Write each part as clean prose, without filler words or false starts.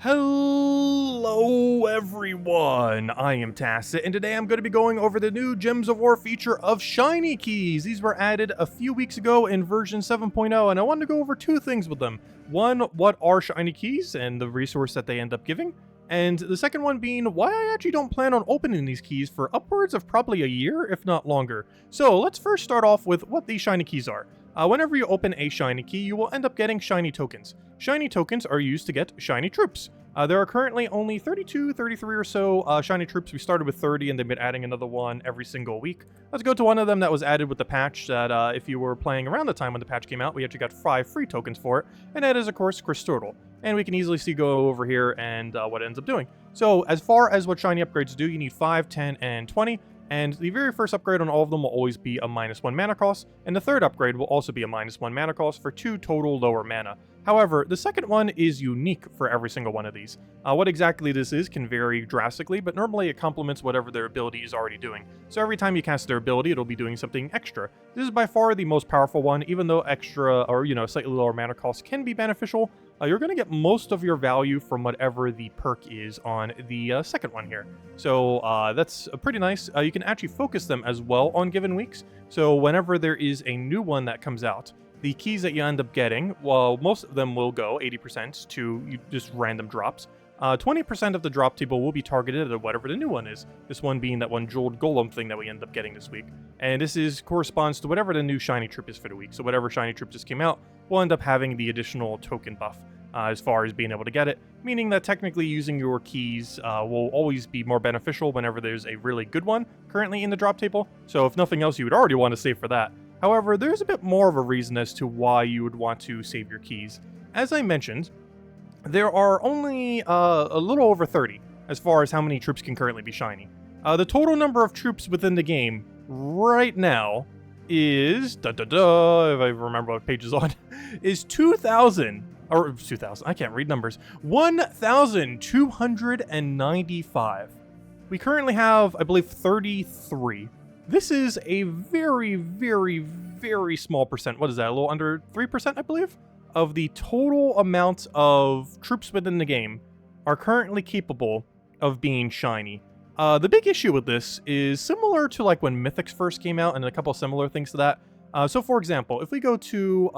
Hello everyone, I am Tacit, and today I'm going to be going over the new Gems of War feature of Shiny Keys. These were added a few weeks ago in version 7.0, and I wanted to go over two things with them. One, what are Shiny Keys and the resource that they end up giving, and the second one being why I actually don't plan on opening these keys for upwards of probably a year, if not longer. So let's first start off with what these Shiny Keys are. Whenever you open a Shiny Key, you will end up getting Shiny Tokens. Shiny Tokens are used to get Shiny Troops. There are currently only 32, 33 or so Shiny Troops. We started with 30 and they've been adding another one every single week. Let's go to one of them that was added with the patch that if you were playing around the time when the patch came out, we actually got 5 free tokens for it, and that is of course Crysturtle. And we can easily see go over here and what it ends up doing. So as far as what Shiny upgrades do, you need 5, 10, and 20. And the very first upgrade on all of them will always be a -1 mana cost, and the third upgrade will also be a -1 mana cost for 2 total lower mana. However, the second one is unique for every single one of these. What exactly this is can vary drastically, but normally it complements whatever their ability is already doing. So every time you cast their ability, it'll be doing something extra. This is by far the most powerful one, even though extra or, slightly lower mana cost can be beneficial. You're going to get most of your value from whatever the perk is on the second one here. So that's pretty nice. You can actually focus them as well on given weeks. So whenever there is a new one that comes out, the keys that you end up getting, well, most of them will go 80% to just random drops. 20% of the drop table will be targeted at whatever the new one is. This one being that one Jeweled Golem thing that we end up getting this week. And this corresponds to whatever the new Shiny Troop is for the week. So whatever Shiny Troop just came out, we'll end up having the additional token buff as far as being able to get it. Meaning that technically using your keys will always be more beneficial whenever there's a really good one currently in the drop table. So if nothing else, you would already want to save for that. However, there's a bit more of a reason as to why you would want to save your keys. As I mentioned, there are only a little over 30 as far as how many troops can currently be shiny. The total number of troops within the game right now is, if I remember what page is on, is 2,000, or 2,000, I can't read numbers, 1,295. We currently have, I believe, 33. This is a very, very, very small percent. What is that? A little under 3%, I believe, of the total amount of troops within the game are currently capable of being shiny. The big issue with this is similar to like when Mythics first came out and a couple similar things to that. So for example, if we go to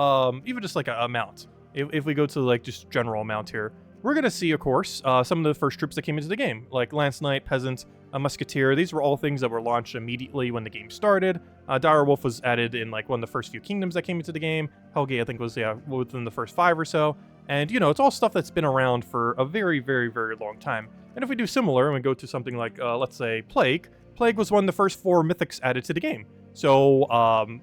even just like a mount, if we go to like just general amount here, we're going to see, of course, some of the first troops that came into the game, like Lance Knight, Peasant, a Musketeer. These were all things that were launched immediately when the game started. Dire Wolf was added in like one of the first few kingdoms that came into the game. Helge, I think, was within the first 5 or so. And, it's all stuff that's been around for a very, very, very long time. And if we do similar and we go to something like, let's say, Plague was one of the first 4 mythics added to the game. So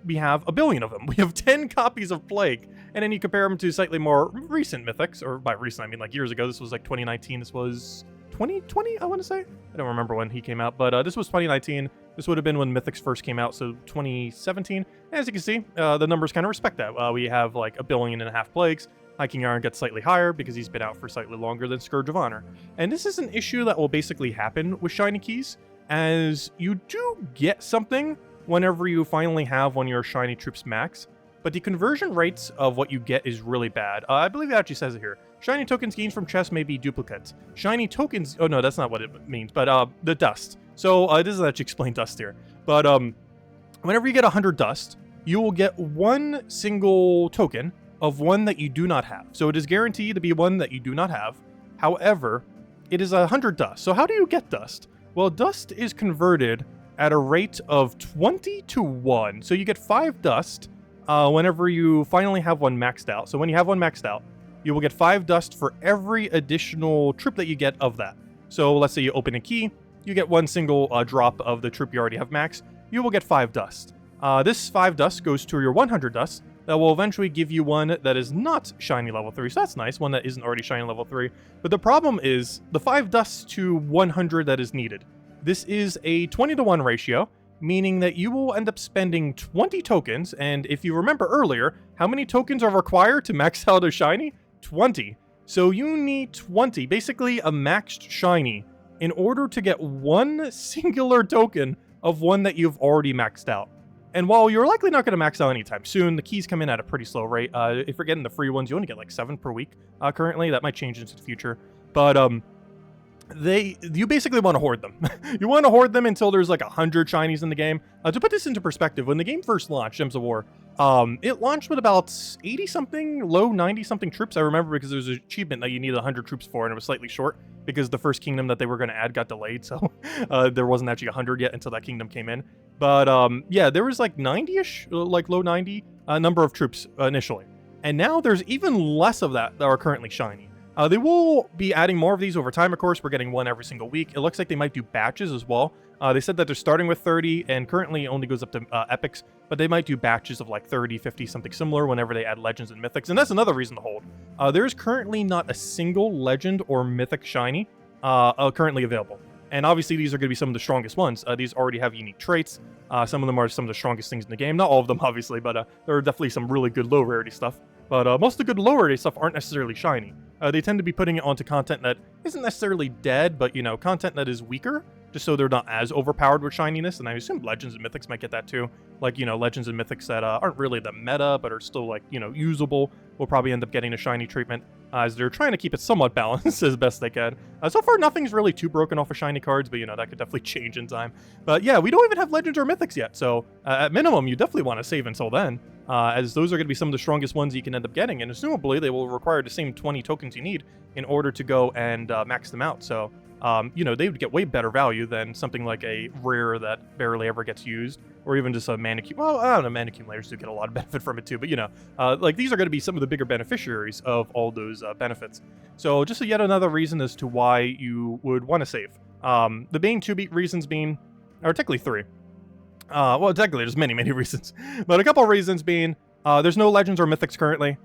we have a billion of them. We have 10 copies of Plague. And then you compare them to slightly more recent mythics, or by recent, I mean like years ago. This was like 2019. This was 2020, I want to say. I don't remember when he came out, but this was 2019. This would have been when Mythics first came out, so 2017. As you can see, the numbers kind of respect that. We have like 1.5 billion plagues. High King Iron gets slightly higher because he's been out for slightly longer than Scourge of Honor. And this is an issue that will basically happen with Shiny Keys, as you do get something whenever you finally have one of your Shiny Troops max, but the conversion rates of what you get is really bad. I believe it actually says it here. Shiny tokens gained from chests may be duplicates. Shiny tokens... Oh, no, that's not what it means, but the dust. So it doesn't actually explain dust here. But whenever you get 100 dust, you will get one single token of one that you do not have. So it is guaranteed to be one that you do not have. However, it is 100 dust. So how do you get dust? Well, dust is converted at a rate of 20 to 1. So you get 5 dust whenever you finally have one maxed out. So when you have one maxed out, you will get 5 dust for every additional troop that you get of that. So let's say you open a key, you get one single drop of the troop you already have maxed, you will get 5 dust. This 5 dust goes to your 100 dust, that will eventually give you one that is not shiny level 3, so that's nice, one that isn't already shiny level 3. But the problem is the 5 dust to 100 that is needed. This is a 20 to 1 ratio, meaning that you will end up spending 20 tokens, and if you remember earlier, how many tokens are required to max out a shiny? 20. So you need 20, basically a maxed shiny, in order to get one singular token of one that you've already maxed out. And while you're likely not going to max out anytime soon, the keys come in at a pretty slow rate. If you're getting the free ones, you only get like 7 per week currently. That might change into the future. But you basically want to hoard them. You want to hoard them until there's like 100 shinies in the game. To put this into perspective, when the game first launched, Gems of War, it launched with about 80 something, low 90 something troops. I remember because there was an achievement that you needed 100 troops for, and it was slightly short because the first kingdom that they were going to add got delayed, so there wasn't actually 100 yet until that kingdom came in. But yeah, there was like 90-ish, like low 90 number of troops initially, and now there's even less of that are currently shiny. They will be adding more of these over time, of course. We're getting one every single week. It looks like they might do batches as well. They said that they're starting with 30 and currently only goes up to epics, but they might do batches of like 30, 50, something similar whenever they add legends and mythics. And that's another reason to hold. There is currently not a single legend or mythic shiny currently available. And obviously these are going to be some of the strongest ones. These already have unique traits. Some of them are some of the strongest things in the game. Not all of them, obviously, but there are definitely some really good low rarity stuff. But most of the good low rarity stuff aren't necessarily shiny. They tend to be putting it onto content that isn't necessarily dead, but, you know, content that is weaker, just so they're not as overpowered with shininess. And I assume Legends and Mythics might get that too. Like, you know, Legends and Mythics that aren't really the meta, but are still, like, you know, usable, will probably end up getting a shiny treatment, as they're trying to keep it somewhat balanced as best they can. So far, nothing's really too broken off of shiny cards, but, you know, that could definitely change in time. But yeah, we don't even have Legends or Mythics yet, so at minimum, you definitely want to save until then. As those are going to be some of the strongest ones you can end up getting, and assumably they will require the same 20 tokens you need in order to go and max them out. So, you know, they would get way better value than something like a rare that barely ever gets used, or even just a Mannequin. Well, I don't know, Mannequin layers do get a lot of benefit from it too, but, you know, like these are going to be some of the bigger beneficiaries of all those benefits. So just yet another reason as to why you would want to save. The main two reasons being, or technically three. Well, technically, there's many, many reasons. But a couple of reasons being, there's no Legends or Mythics currently.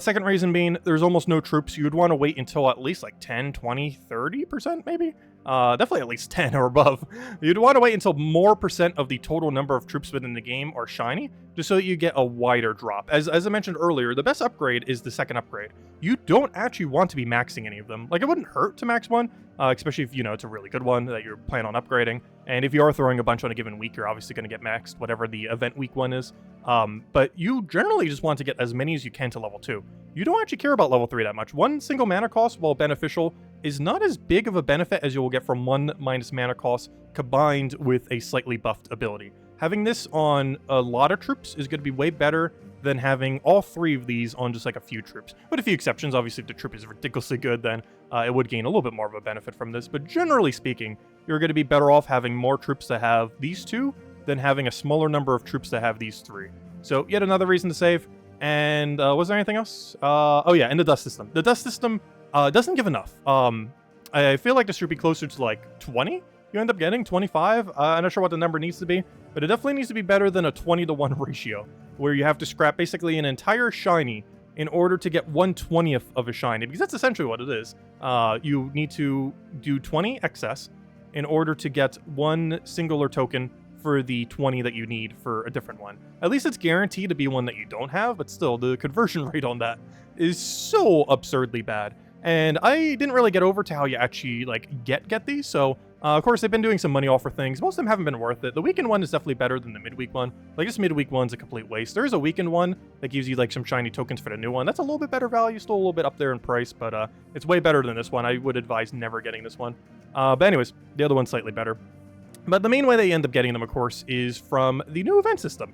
Second reason being, there's almost no troops. You'd want to wait until at least like 10, 20, 30% maybe? Definitely at least 10 or above. You'd want to wait until more percent of the total number of troops within the game are shiny, just so that you get a wider drop. As I mentioned earlier, the best upgrade is the second upgrade. You don't actually want to be maxing any of them. Like, it wouldn't hurt to max one, especially if, you know, it's a really good one that you're planning on upgrading. And if you are throwing a bunch on a given week, you're obviously going to get maxed, whatever the event week one is. But you generally just want to get as many as you can to level 2. You don't actually care about level 3 that much. One single mana cost, while beneficial, is not as big of a benefit as you will get from 1 minus mana cost combined with a slightly buffed ability. Having this on a lot of troops is going to be way better than having all 3 of these on just like a few troops. With a few exceptions, obviously if the troop is ridiculously good, then it would gain a little bit more of a benefit from this. But generally speaking, you're going to be better off having more troops that have these 2 than having a smaller number of troops that have these 3. So yet another reason to save. And was there anything else? Oh yeah, and the dust system. The dust system doesn't give enough. I feel like this should be closer to like 20. You end up getting 25. I'm not sure what the number needs to be, but it definitely needs to be better than a 20-to-1 ratio, where you have to scrap basically an entire shiny in order to get 1/20th of a shiny, because that's essentially what it is. You need to do 20 excess in order to get one singular token for the 20 that you need for a different one. At least it's guaranteed to be one that you don't have, but still, the conversion rate on that is so absurdly bad. And I didn't really get over to how you actually like get these, so of course they've been doing some money offer things. Most of them haven't been worth it. The weekend one is definitely better than the midweek one. Like, this midweek one's a complete waste. There's a weekend one that gives you like some shiny tokens for the new one. That's a little bit better value, still a little bit up there in price, but it's way better than this one. I would advise never getting this one. But anyways, the other one's slightly better. But the main way they end up getting them, of course, is from the new event system,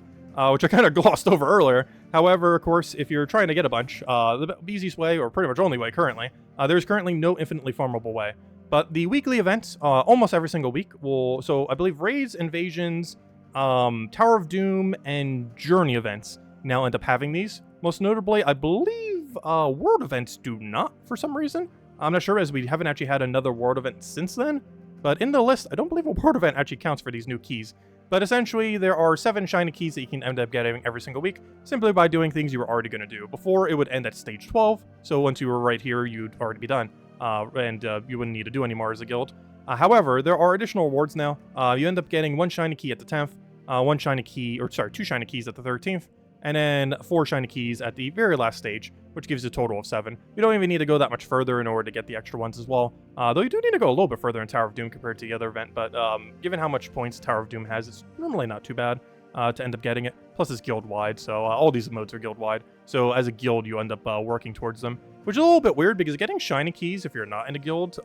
which I kind of glossed over earlier. However, of course, if you're trying to get a bunch, the easiest way, or pretty much only way currently, there's currently no infinitely farmable way. But the weekly events, almost every single week, will, so I believe raids, invasions, Tower of Doom, and Journey events now end up having these. Most notably, I believe World events do not, for some reason. I'm not sure, as we haven't actually had another World event since then. But in the list, I don't believe a World event actually counts for these new keys. But essentially, there are 7 shiny keys that you can end up getting every single week, simply by doing things you were already going to do. Before, it would end at stage 12, so once you were right here, you'd already be done. And you wouldn't need to do any more as a guild. However, there are additional rewards now. You end up getting 1 shiny key at the 10th, 2 shiny keys at the 13th, and then 4 shiny keys at the very last stage, which gives you a total of 7. You don't even need to go that much further in order to get the extra ones as well. Though you do need to go a little bit further in Tower of Doom compared to the other event, but given how much points Tower of Doom has, it's normally not too bad to end up getting it. Plus it's guild-wide, so all these modes are guild-wide. So as a guild, you end up working towards them, which is a little bit weird because getting shiny keys if you're not in a guild,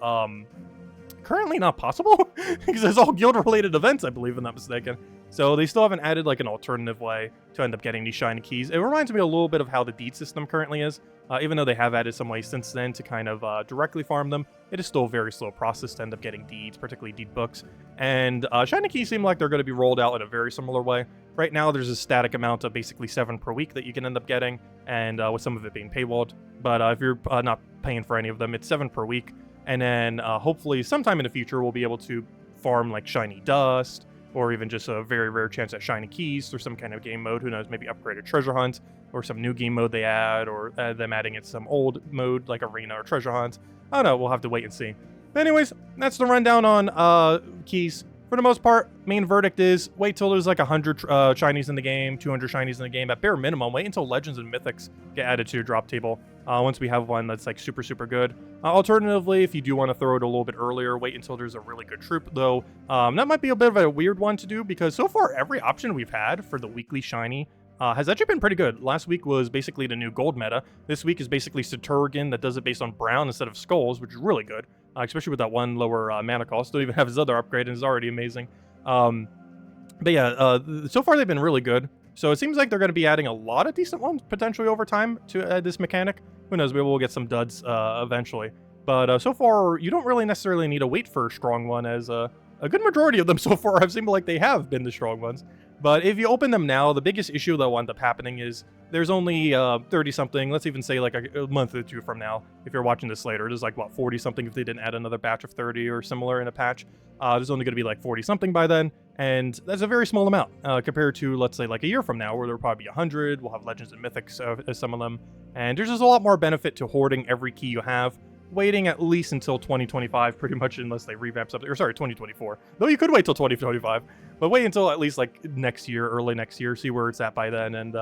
currently not possible because it's all guild related events, I believe, if I'm not mistaken. So they still haven't added like an alternative way to end up getting these shiny keys. It reminds me a little bit of how the deed system currently is. Even though they have added some ways since then to kind of directly farm them, it is still a very slow process to end up getting deeds, particularly deed books. And shiny keys seem like they're going to be rolled out in a very similar way. Right now, there's a static amount of basically 7 per week that you can end up getting, and with some of it being paywalled. But if you're not paying for any of them, it's 7 per week. And then hopefully sometime in the future, we'll be able to farm like shiny dust, or even just a very rare chance at shiny keys through some kind of game mode. Who knows, maybe upgraded treasure hunt, or some new game mode they add, or them adding it some old mode like arena or treasure hunt. I don't know, we'll have to wait and see. But anyways, that's the rundown on keys. For the most part, main verdict is wait till there's like 100 shinies in the game, 200 shinies in the game. At bare minimum, wait until Legends and Mythics get added to your drop table once we have one that's like super, super good. Alternatively, if you do want to throw it a little bit earlier, wait until there's a really good troop, though. That might be a bit of a weird one to do because so far every option we've had for the weekly shiny has actually been pretty good. Last week was basically the new gold meta. This week is basically Saturgan that does it based on brown instead of skulls, which is really good, especially with that one lower mana cost. Don't even have his other upgrade, and it's already amazing. But yeah, so far they've been really good. So it seems like they're going to be adding a lot of decent ones potentially over time to this mechanic. Who knows, maybe we'll get some duds eventually. But so far, you don't really necessarily need to wait for a strong one, as a good majority of them so far have seemed like they have been the strong ones. But if you open them now, the biggest issue that will end up happening is there's only 30-something, let's even say like a month or two from now, if you're watching this later. There's like, what, 40-something if they didn't add another batch of 30 or similar in a patch. There's only going to be like 40-something by then, and that's a very small amount compared to, let's say, like a year from now, where there'll probably be 100. We'll have Legends and Mythics as some of them, and there's just a lot more benefit to hoarding every key you have. Waiting at least until 2025, pretty much, unless they revamp something, or sorry, 2024. Though you could wait till 2025, but wait until at least like next year, early next year, see where it's at by then, and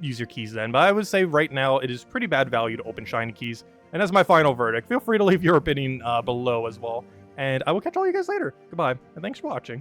use your keys then. But I would say right now it is pretty bad value to open shiny keys, and that's my final verdict. Feel free to leave your opinion below as well, and I will catch all you guys later. Goodbye, and thanks for watching.